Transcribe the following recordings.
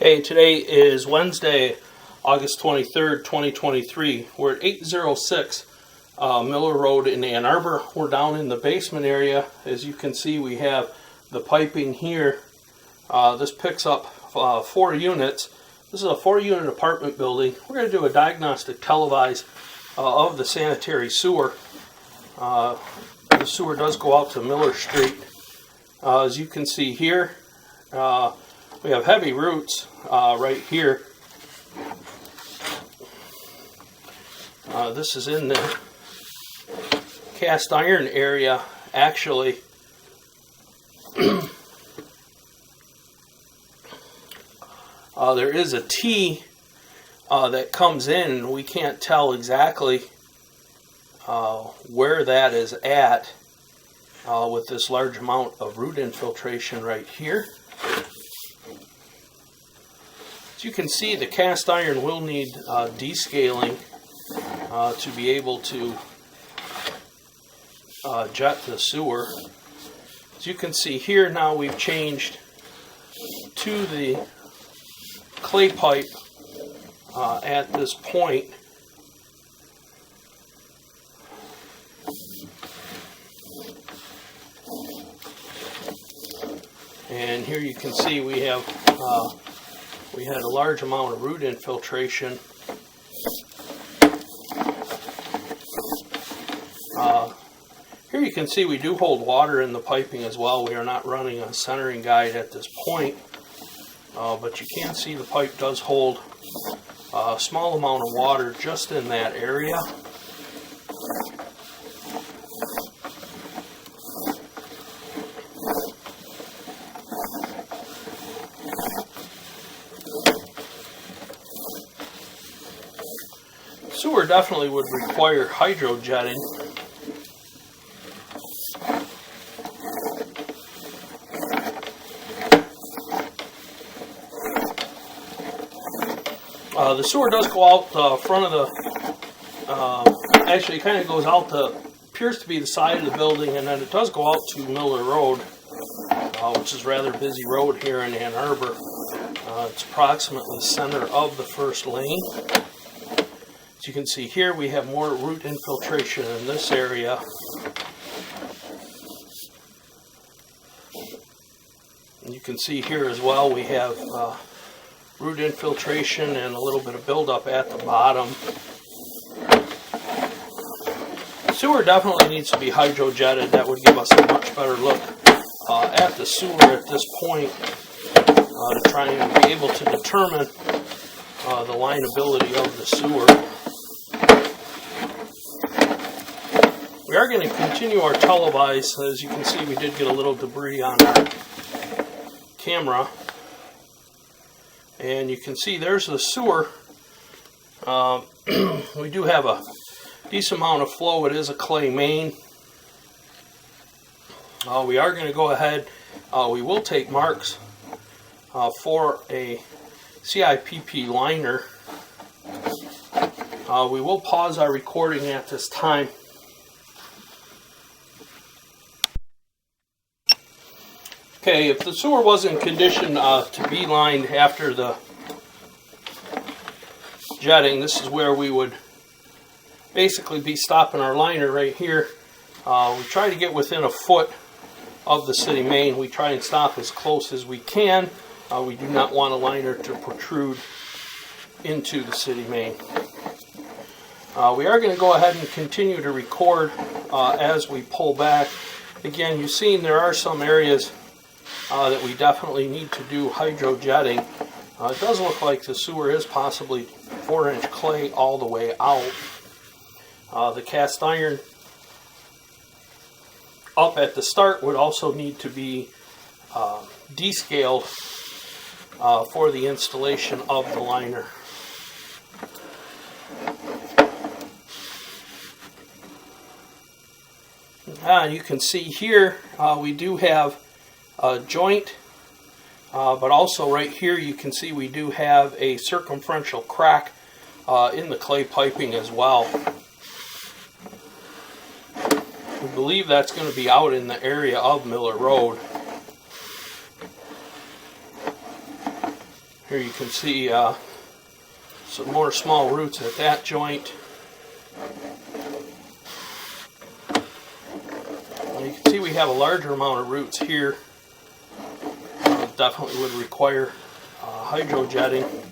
Hey, today is Wednesday, August 23rd, 2023. We're at 806 Miller Road in Ann Arbor. We're down in the basement area. As you can see, we have the piping here. This picks up 4 units. This is a 4-unit apartment building. We're going to do a diagnostic televise of the sanitary sewer. The sewer does go out to Miller Street. As you can see here, we have heavy roots right here. This is in the cast iron area, actually. There is a T that comes in. We can't tell exactly where that is at with this large amount of root infiltration right here. As you can see, the cast iron will need descaling to be able to jet the sewer. As you can see here, now we've changed to the clay pipe at this point. And here you can see we have we had a large amount of root infiltration. Here you can see we do hold water in the piping as well. We are not running a centering guide at this point, but you can see the pipe does hold a small amount of water just in that area. Sewer definitely would require hydro jetting. The sewer does go out the front of the, actually it kind of goes out the, appears to be the side of the building, and then it does go out to Miller Road, which is a rather busy road here in Ann Arbor. It's approximately the center of the first lane. As you can see here, we have more root infiltration in this area. And you can see here as well, we have root infiltration and a little bit of buildup at the bottom. Sewer definitely needs to be hydrojetted. That would give us a much better look at the sewer at this point to try and be able to determine the lineability of the sewer. We are going to continue our televise. As you can see, we did get a little debris on our camera. And you can see there's the sewer. We do have a decent amount of flow. It is a clay main. We are going to go ahead. We will take marks for a CIPP liner. We will pause our recording at this time. Okay, if the sewer wasn't conditioned to be lined after the jetting, this is where we would basically be stopping our liner right here. We try to get within a foot of the city main. We try and stop as close as we can. We do not want a liner to protrude into the city main. We are going to go ahead and continue to record as we pull back. Again, you've seen there are some areas that we definitely need to do hydro jetting. It does look like the sewer is possibly 4-inch clay all the way out. The cast iron up at the start would also need to be descaled for the installation of the liner. You can see here we do have a joint, but also right here you can see we do have a circumferential crack in the clay piping as well. We believe that's going to be out in the area of Miller Road. Here you can see some more small roots at that joint. And you can see we have a larger amount of roots here. Definitely would require hydrojetting.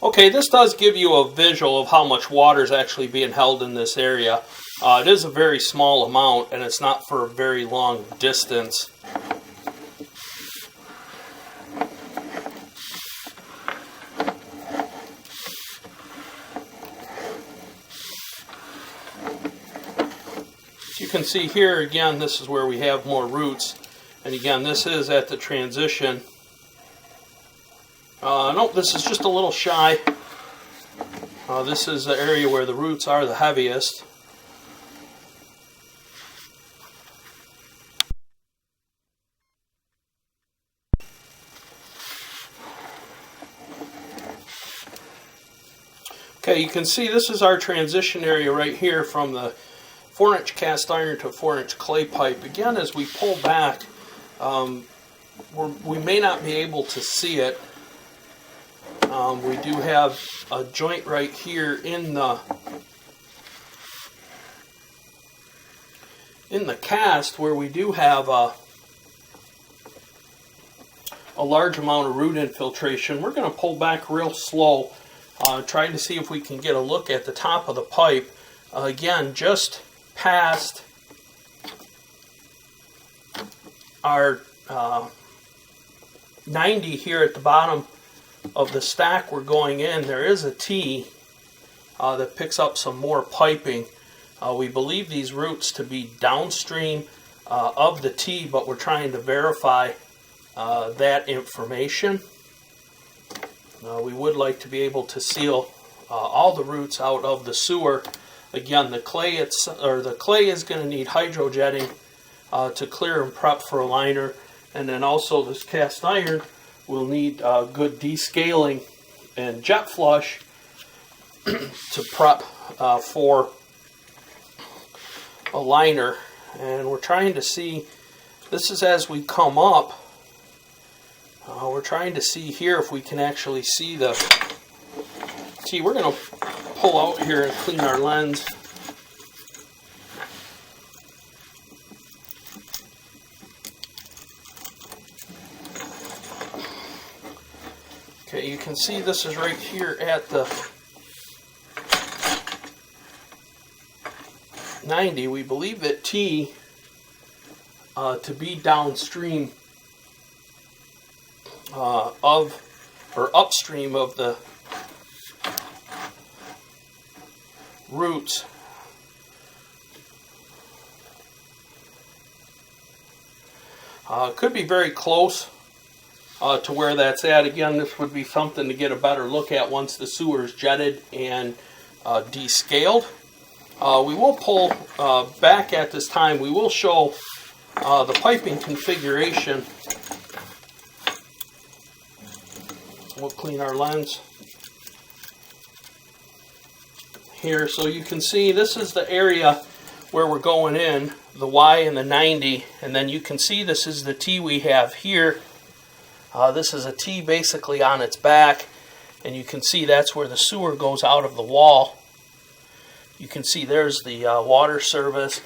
Okay, this does give you a visual of how much water is actually being held in this area. It is a very small amount, and it's not for a very long distance. As you can see here, again, this is where we have more roots. And again, this is at the transition. Nope, this is just a little shy. This is the area where the roots are the heaviest. Okay, you can see this is our transition area right here from the 4-inch cast iron to 4-inch clay pipe. Again, as we pull back, we may not be able to see it. We do have a joint right here in the cast where we do have a large amount of root infiltration. We're going to pull back real slow, trying to see if we can get a look at the top of the pipe. Again, just past our 90 here at the bottom of the stack we're going in, there is a T that picks up some more piping. We believe these roots to be downstream of the T, but we're trying to verify that information. We would like to be able to seal all the roots out of the sewer. Again, the clay is going to need hydrojetting to clear and prep for a liner, and then also this cast iron will need good descaling and jet flush to prep for a liner. And we're trying to see, this is as we come up, we're trying to see here if we can actually see the, we're going to pull out here and clean our lens. Okay, you can see this is right here at the 90. We believe that T to be downstream or upstream of the roots. Could be very close to where that's at. Again, this would be something to get a better look at once the sewer is jetted and descaled. We will pull back at this time. We will show the piping configuration. We'll clean our lens. here so you can see this is the area where we're going in, the Y and the 90, and then you can see this is the T we have here. This is a T basically on its back, and you can see that's where the sewer goes out of the wall. You can see there's the water service,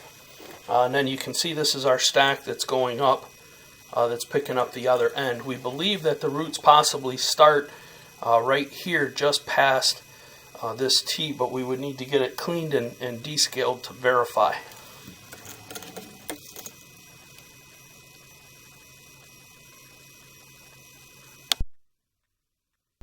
and then you can see this is our stack that's going up, that's picking up the other end. We believe that the roots possibly start right here just past this T, but we would need to get it cleaned and descaled to verify.